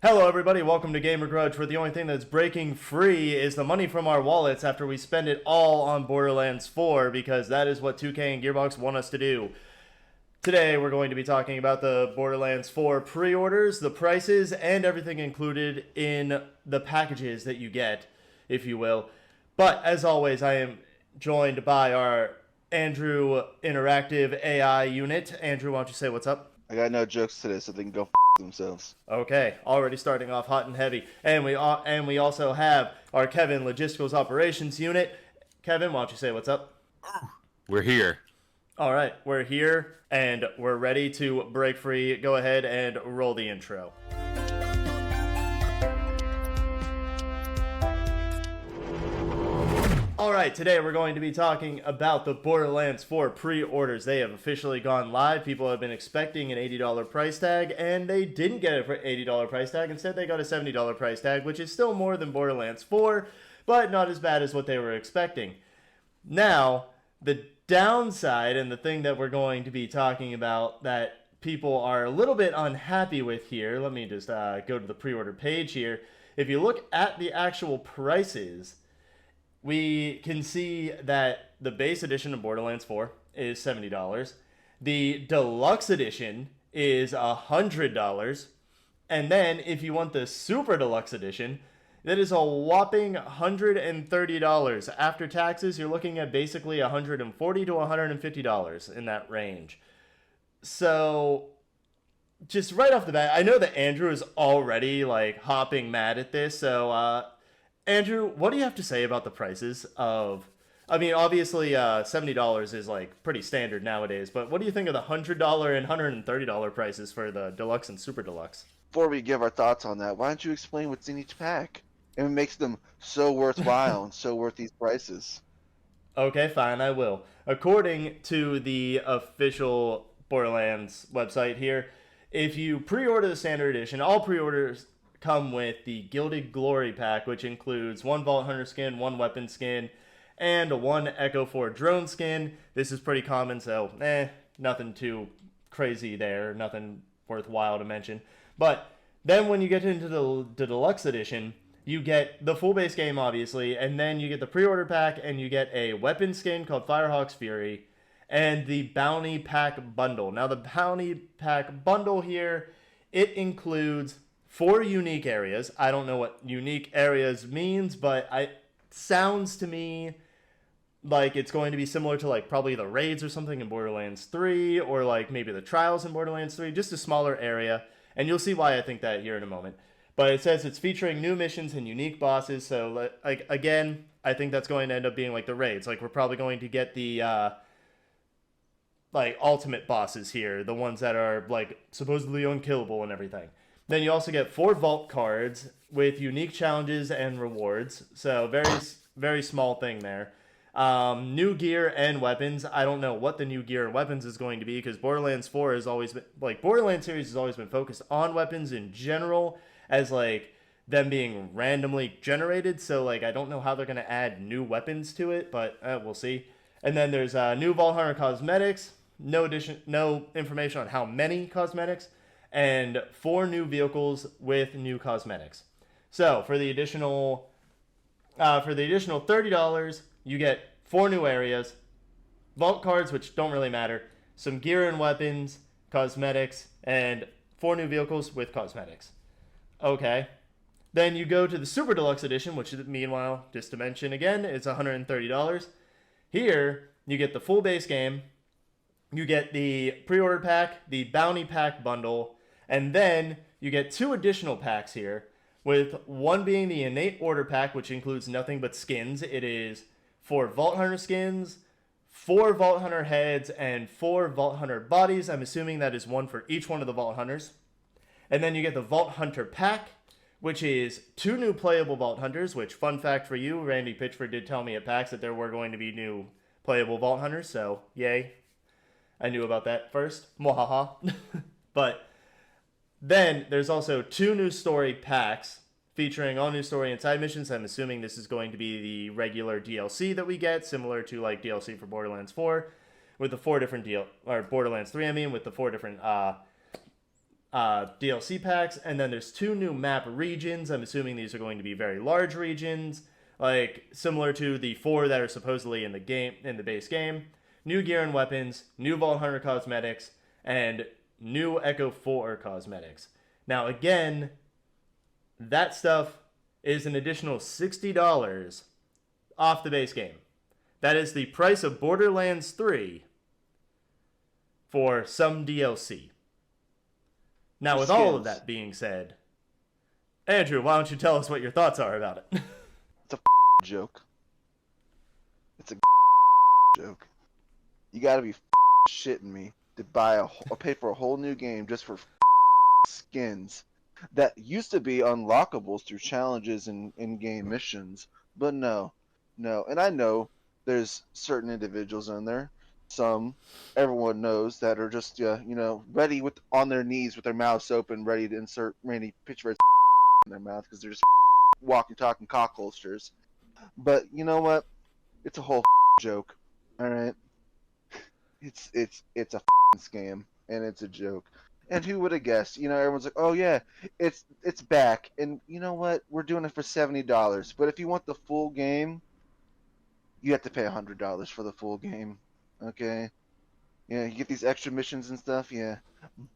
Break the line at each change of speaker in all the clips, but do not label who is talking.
Hello everybody, welcome to Game Grudge, where the only thing that's breaking free is the money from our wallets after we spend it all on Borderlands 4, because that is what 2K and Gearbox want us to do. Today we're going to be talking about the Borderlands 4 pre-orders, the prices, and everything included in the packages that you get, if you will. But as always, I am joined by our Andrew Interactive AI unit. Andrew, why don't you say what's up?
I got no jokes today, so they can go themselves.
Okay, already starting off hot and heavy, and we also have our Kevin Logisticals Operations Unit. Kevin, why don't you say what's up?
We're here.
All right, we're here and we're ready to break free. Go ahead and roll the intro. Alright, today we're going to be talking about the Borderlands 4 pre-orders. They have officially gone live. People have been expecting an $80 price tag, and they didn't get an $80 price tag. Instead, they got a $70 price tag, which is still more than Borderlands 4, but not as bad as what they were expecting. Now, the downside, and the thing that we're going to be talking about that people are a little bit unhappy with here, let me just go to the pre-order page here. If you look at the actual prices, we can see that the base edition of Borderlands 4 is $70. The deluxe edition is $100. And then if you want the super deluxe edition, that is a whopping $130. After taxes, you're looking at basically $140 to $150 in that range. So just right off the bat, I know that Andrew is already like hopping mad at this. So Andrew, what do you have to say about the prices of? I mean, obviously, $70 is like pretty standard nowadays. But what do you think of the $100 and $130 prices for the deluxe and super deluxe?
Before we give our thoughts on that, why don't you explain what's in each pack? And it makes them so worthwhile and so worth these prices.
Okay, fine, I will. According to the official Borderlands website here, if you pre-order the standard edition, all pre-orders come with the Gilded Glory pack, which includes one Vault Hunter skin, one weapon skin, and one Echo 4 drone skin. This is pretty common, so nothing too crazy there, nothing worthwhile to mention. But then when you get into the deluxe edition, you get the full base game, obviously, and then you get the pre-order pack, and you get a weapon skin called Firehawk's Fury, and the Bounty Pack Bundle. Now, the Bounty Pack Bundle here, it includes 4 unique areas. I don't know what unique areas means, but it sounds to me like it's going to be similar to like probably the raids or something in Borderlands 3, or like maybe the trials in Borderlands 3, just a smaller area. And you'll see why I think that here in a moment. But it says it's featuring new missions and unique bosses. So like again, I think that's going to end up being like the raids. Like we're probably going to get the like ultimate bosses here, the ones that are like supposedly unkillable and everything. Then you also get 4 vault cards with unique challenges and rewards. So very small thing there. New gear and weapons. I don't know what the new gear and weapons is going to be, because Borderlands 4 has always been like Borderlands series has always been focused on weapons in general, as like them being randomly generated. So like I don't know how they're gonna add new weapons to it, but we'll see. And then there's new Vault Hunter cosmetics. No information on how many cosmetics, and 4 new vehicles with new cosmetics. So for the additional $30, you get 4 new areas, vault cards, which don't really matter, some gear and weapons, cosmetics, and 4 new vehicles with cosmetics. Okay. Then you go to the Super Deluxe Edition, which meanwhile, just to mention again, is $130. Here, you get the full base game, you get the pre-order pack, the bounty pack bundle, and then you get 2 additional packs here, with one being the innate order pack, which includes nothing but skins. It is 4 Vault Hunter skins, 4 Vault Hunter heads, and 4 Vault Hunter bodies. I'm assuming that is one for each one of the Vault Hunters. And then you get the Vault Hunter pack, which is 2 new playable Vault Hunters, which, fun fact for you, Randy Pitchford did tell me at PAX that there were going to be new playable Vault Hunters, so yay. I knew about that first. Mwahaha. But then there's also 2 new story packs featuring all new story and side missions. I'm assuming this is going to be the regular DLC that we get, similar to like DLC for Borderlands 4, with the 4 different or Borderlands 3, I mean, with the 4 different DLC packs, and then there's 2 new map regions. I'm assuming these are going to be very large regions, like similar to the 4 that are supposedly in the base game. New gear and weapons, new Vault Hunter cosmetics, and new Echo 4 cosmetics. Now again, that stuff is an additional $60 off the base game. That is the price of Borderlands 3 for some DLC. Now, with all of that being said, Andrew, why don't you tell us what your thoughts are about it?
It's a joke. It's a joke. You gotta be shitting me to pay for a whole new game just for skins that used to be unlockables through challenges and in-game missions. But no. And I know there's certain individuals in there, some everyone knows, that are just ready on their knees with their mouths open, ready to insert Randy Pitchford's in their mouth because they're just walking, talking cock holsters. But you know what? It's a whole joke. All right, it's a scam and it's a joke. And who would have guessed? Everyone's like, "Oh yeah, it's back." And you know what? We're doing it for $70. But if you want the full game, you have to pay $100 for the full game. Okay. Yeah, you get these extra missions and stuff. Yeah,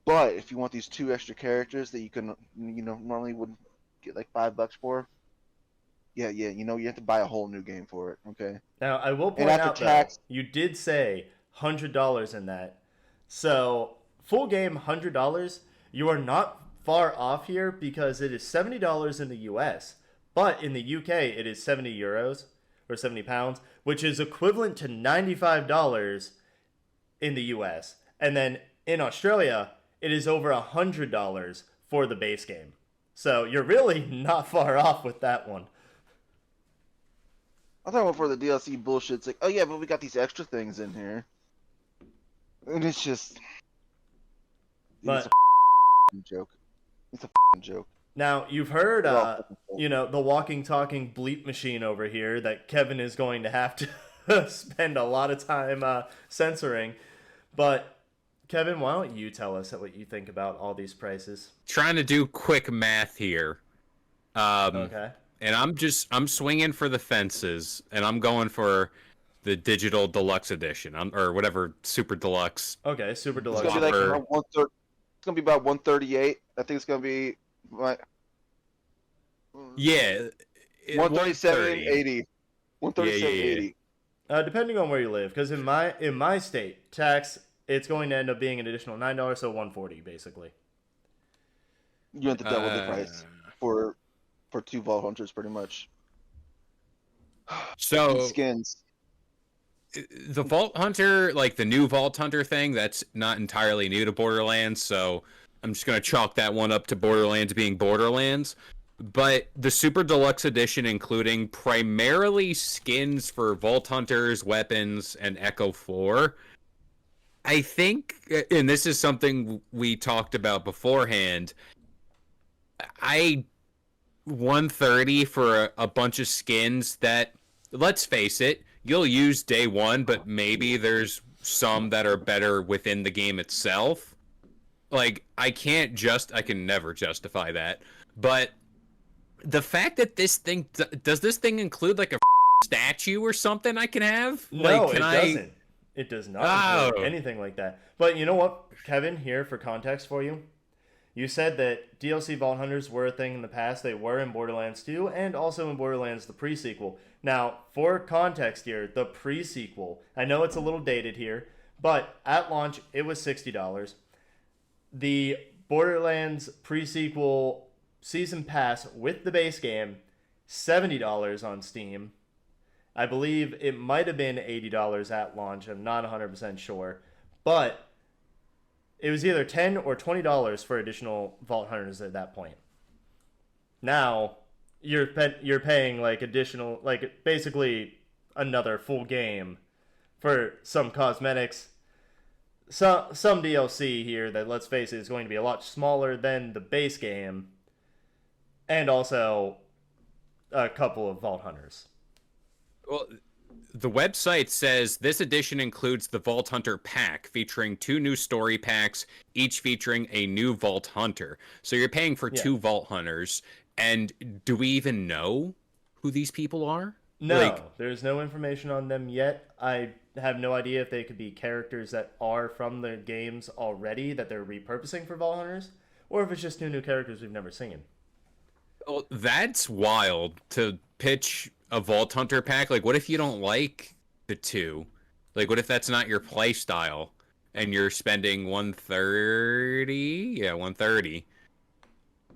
but if you want these 2 extra characters that you can, normally would get like $5 for. Yeah, you have to buy a whole new game for it. Okay.
Now, I will point out, tax, though, you did say $100 in that. So, full game $100, you are not far off here because it is $70 in the US, but in the UK it is 70 euros or 70 pounds, which is equivalent to $95 in the US. And then in Australia, it is over $100 for the base game. So you're really not far off with that one.
I thought for the DLC bullshit, it's like, oh yeah, but we got these extra things in here. And it's just...
But,
it's a joke. It's a joke.
Now, you've heard, the walking, talking bleep machine over here that Kevin is going to have to spend a lot of time censoring. But, Kevin, why don't you tell us what you think about all these prices?
Trying to do quick math here.
Okay.
And I'm swinging for the fences, and I'm going for the digital deluxe edition, or whatever, super deluxe.
Okay, super deluxe.
It's gonna be like it's gonna be about 138. I think it's gonna be
yeah,
137.80. 137.80.
Depending on where you live, because in my state, tax, it's going to end up being an additional $9, so $140 basically.
You have to double the price for 2 Vault Hunters, pretty much.
So
skins.
The Vault Hunter, like the new Vault Hunter thing, that's not entirely new to Borderlands, so I'm just going to chalk that one up to Borderlands being Borderlands. But the Super Deluxe Edition, including primarily skins for Vault Hunters, weapons, and Echo 4, I think, and this is something we talked about beforehand, $130 for a bunch of skins that, let's face it, you'll use day one, but maybe there's some that are better within the game itself. Like, I can never justify that. But the fact that does this thing include like a statue or something I can have?
No,
like,
it doesn't. It does not include anything like that. But you know what, Kevin, here for context for you. You said that DLC Vault Hunters were a thing in the past. They were in Borderlands 2 and also in Borderlands the pre-sequel. Now, for context here, the pre-sequel, I know it's a little dated here, but at launch, it was $60. The Borderlands pre-sequel Season Pass with the base game, $70 on Steam. I believe it might have been $80 at launch. I'm not 100% sure. But it was either $10 or $20 for additional Vault Hunters at that point. Now, you're paying like additional, like basically another full game for some cosmetics, some DLC here that, let's face it, is going to be a lot smaller than the base game, and also a couple of Vault Hunters.
Well, The website says this edition includes the Vault Hunter pack, featuring 2 new story packs, each featuring a new Vault Hunter. So you're paying for 2 Vault Hunters, and do we even know who these people are?
No, there's no information on them yet. I have no idea if they could be characters that are from the games already that they're repurposing for Vault Hunters, or if it's just new characters we've never seen.
Well, that's wild to pitch a Vault Hunter pack. Like, what if you don't like the 2? Like, what if that's not your play style and you're spending 130? Yeah, 130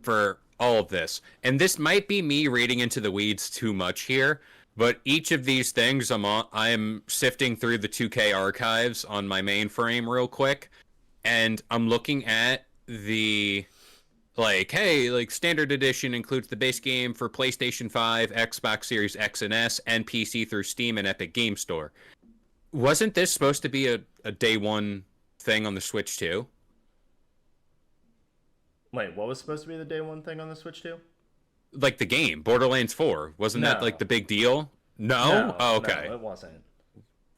for all of this. And this might be me reading into the weeds too much here, but each of these things I'm sifting through the 2K archives on my mainframe real quick, and I'm looking at the standard edition includes the base game for PlayStation 5, Xbox Series X and S, and PC through Steam and Epic Game Store. Wasn't this supposed to be a day one thing on the Switch too?
Wait, what was supposed to be the day one thing on the Switch too?
Like the game, Borderlands 4. Wasn't that like the big deal? No? Oh, okay.
No, it wasn't.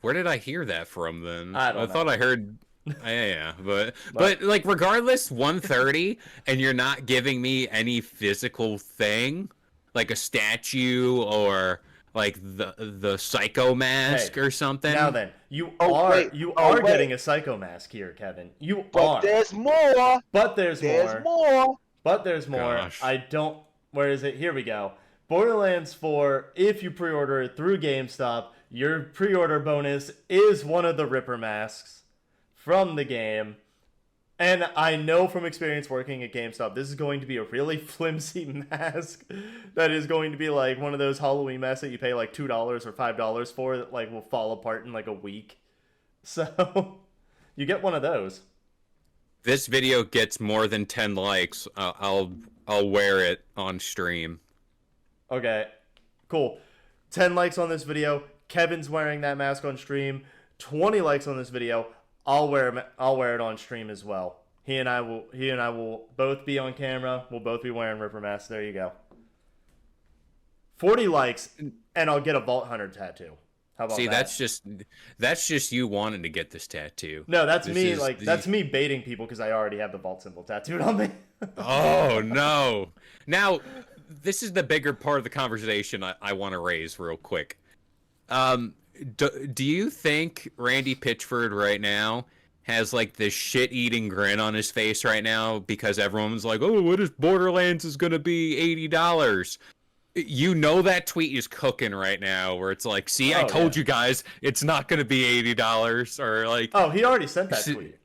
Where did I hear that from then?
I
thought I heard... yeah, but like regardless, 130, and you're not giving me any physical thing, like a statue or like the Psycho mask or something.
Now then, you are getting a Psycho mask here, Kevin. You are.
There's more.
But there's more.
More.
But there's more.
Gosh.
I don't. Where is it? Here we go. Borderlands 4. If you pre-order it through GameStop, your pre-order bonus is one of the Ripper masks from the game. And I know from experience working at GameStop, this is going to be a really flimsy mask that is going to be like one of those Halloween masks that you pay like $2 or $5 for that like will fall apart in like a week. So you get one of those.
This video gets more than 10 likes. I'll wear it on stream.
Okay, cool. 10 likes on this video. Kevin's wearing that mask on stream. 20 likes on this video. I'll wear it on stream as well. He and I will both be on camera. We'll both be wearing Ripper masks. There you go. 40 likes, and I'll get a Vault Hunter tattoo. How about that?
that's just you wanting to get this tattoo.
No, that's me baiting people because I already have the Vault symbol tattooed on me.
Oh no! Now, this is the bigger part of the conversation I want to raise real quick. Do you think Randy Pitchford right now has like this shit-eating grin on his face right now because everyone's like, oh, what if Borderlands is going to be $80? You know that tweet is cooking right now where it's like, see, I told you guys it's not going to be $80 or like...
Oh, he already sent that tweet.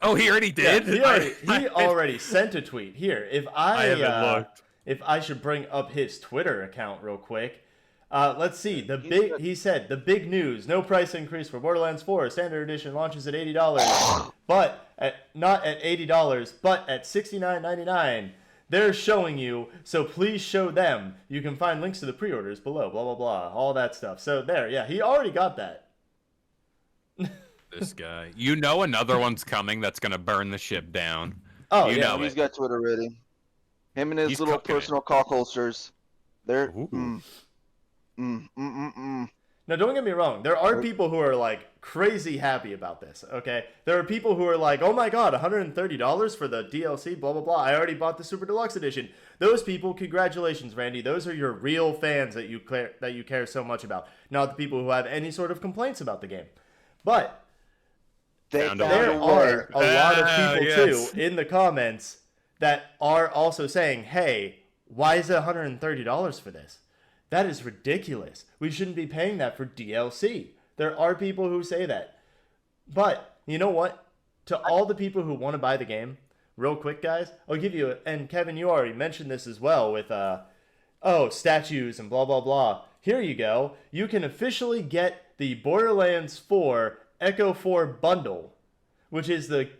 Oh, he already did?
Yeah, he already sent a tweet. Here, if
I haven't looked.
If I should bring up his Twitter account real quick. Let's see. He said the big news: no price increase for Borderlands 4. Standard edition launches at $80, but not at $80, but at $69.99. They're showing you, so please show them. You can find links to the pre-orders below. Blah blah blah, all that stuff. So there, yeah, he already got that.
This guy, you know, another one's coming that's gonna burn the ship down.
Oh,
you know
he's got Twitter ready. Him and his little personal cock holsters. They're.
Now, don't get me wrong. There are people who are, like, crazy happy about this, okay? There are people who are like, oh my god, $130 for the DLC, blah, blah, blah. I already bought the Super Deluxe Edition. Those people, congratulations, Randy. Those are your real fans that you care so much about. Not the people who have any sort of complaints about the game. But there are a lot of people, too, in the comments that are also saying, hey, why is it $130 for this? That is ridiculous. We shouldn't be paying that for DLC. There are people who say that. But, you know what? To all the people who want to buy the game, real quick, guys, I'll give you, and Kevin, you already mentioned this as well with, statues and blah, blah, blah. Here you go. You can officially get the Borderlands 4 Echo 4 bundle, which is the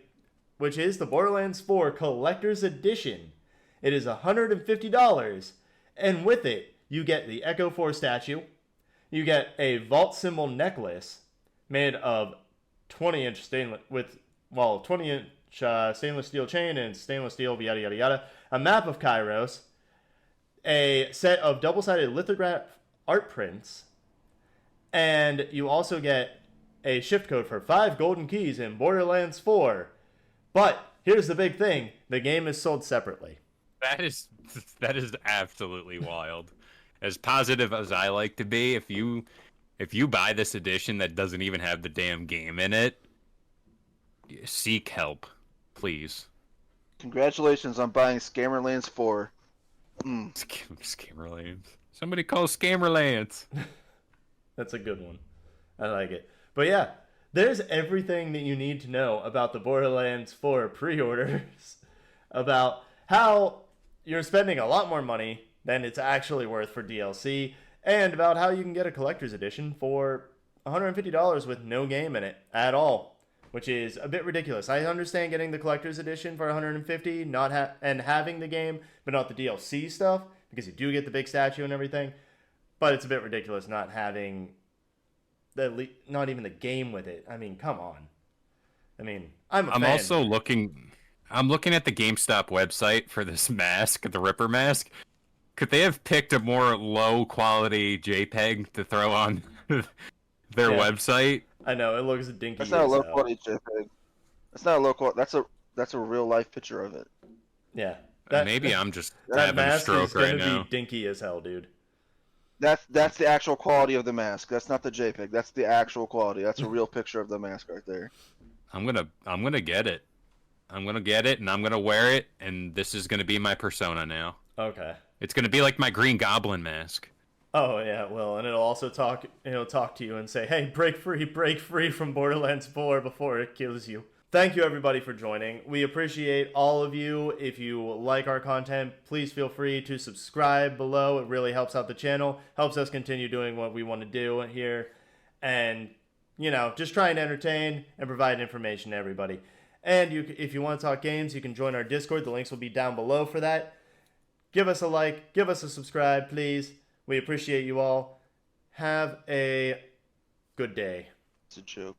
Borderlands 4 Collector's Edition. It is $150, and with it, you get the Echo 4 statue. You get a Vault symbol necklace made of 20-inch stainless stainless steel chain and stainless steel, yada yada yada. A map of Kairos, a set of double-sided lithograph art prints, And you also get a shift code for 5 golden keys in Borderlands 4. But here's the big thing. The game is sold separately.
That is absolutely wild. As positive as I like to be, if you buy this edition that doesn't even have the damn game in it, seek help, please.
Congratulations on buying Scammerlands 4.
Scammerlands. Somebody call Scammerlands.
That's a good one. I like it. But yeah, there's everything that you need to know about the Borderlands 4 pre-orders. About how you're spending a lot more money than it's actually worth for DLC. And about how you can get a collector's edition for $150 with no game in it at all. Which is a bit ridiculous. I understand getting the collector's edition for $150 and having the game, but not the DLC stuff, because you do get the big statue and everything. But it's a bit ridiculous not having not even the game with it. I mean, come on. I mean, I'm
also looking at the GameStop website for this mask, the Ripper mask. Could they have picked a more low quality JPEG to throw on their website?
I know, it looks dinky.
That's not a low quality JPEG. That's not a low quality. That's a real life picture of it.
Yeah.
Maybe I'm just having a stroke right now. That mask is gonna
be dinky as hell, dude.
That's the actual quality of the mask. That's not the JPEG. That's the actual quality. That's a real picture of the mask right there.
I'm gonna get it. I'm gonna get it and I'm gonna wear it, and this is gonna be my persona now.
Okay.
It's gonna be like my Green Goblin mask.
Oh yeah, well, and it'll also talk to you and say, "Hey, break free from Borderlands 4 before it kills you." Thank you everybody for joining. We appreciate all of you. If you like our content, please feel free to subscribe below. It really helps out the channel, helps us continue doing what we want to do here, and just trying to entertain and provide information to everybody. And if you want to talk games, you can join our Discord. The links will be down below for that. Give us a like, give us a subscribe, please. We appreciate you all. Have a good day.
It's a joke.